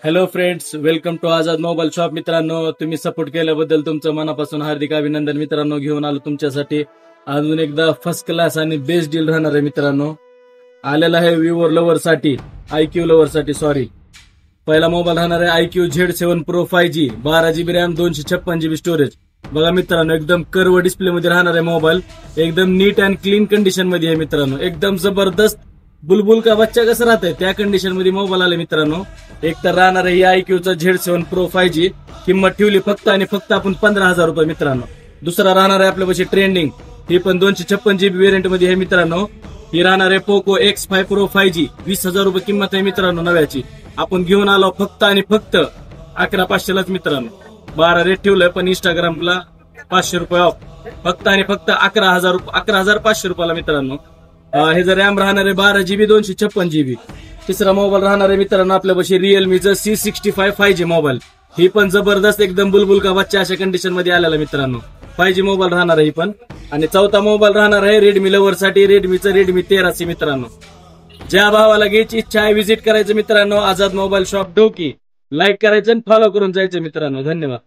Hello friends, welcome to Azad mobile shop. मित्रांनो, तुम्ही support केल्याबद्दल तुमचं मनापासून हार्दिक अभिनंदन. मित्रांनो, घेऊन आलो तुमच्यासाठी अजून एकदा फर्स्ट क्लास आणि बेस्ट डील राहणार आहे. मित्रांनो, आलेला आहे विवो लवर साठी, IQ लवर साठी. सॉरी, पहिला मोबाईल राहणार आहे IQ Z7 Pro 5G, 12GB RAM, 256GB storage. बघा मित्रांनो, एकदम कर्व डिस्प्ले मध्ये राहणार आहे मोबाईल. एकदम नीट अँड क्लीन कंडिशन मध्ये आहे मित्रांनो. एकदम जबरदस्त बुलबुल का बच्चा कसं राहतंय त्या कंडिशन मध्ये मोबाईल आले मित्रांनो. एक तर राहणार आहे IQचा Z7 Pro 5G. किंमत ठेवली फक्त आणि फक्त आपण 15,000 रुपये मित्रांनो. दुसरा राहणार आहे आपल्यापाशी ट्रेंडिंग, ही पण 256GB व्हेरियंट मध्ये आहे मित्रांनो. ही राहणार आहे पोको X5 Pro 5G, 20,000 रुपये किंमत आहे मित्रांनो नव्याची. आपण घेऊन आलो फक्त आणि फक्त 11,500लाच मित्रांनो. 12 रेट ठेवलंय पण इंस्टाग्रामला 500 रुपये ऑफ. फक्त आणि फक्त 11,500 रुपयाला मित्रांनो. हे जर रॅम राहणार आहे 12GB, 256GB. तिसरा मोबाईल राहणार आहे मित्रांनो आपल्यापाशी रिअलमीचं C65 5G मोबाईल. ही पण जबरदस्त एकदम बुलबुल का बच्चा अशा कंडिशन मध्ये आलेला मित्रांनो. 5G मोबाईल राहणार आहे ही पण. आणि चौथा मोबाईल राहणार आहे रेडमी लवर साठी, रेडमीचं रेडमी 13C मित्रांनो. ज्या भावाला घ्यायची इच्छा आहे व्हिजिट करायचं मित्रांनो आझाद मोबाईल शॉप डोकी. लाईक करायचं आणि फॉलो करून जायचं मित्रांनो. धन्यवाद.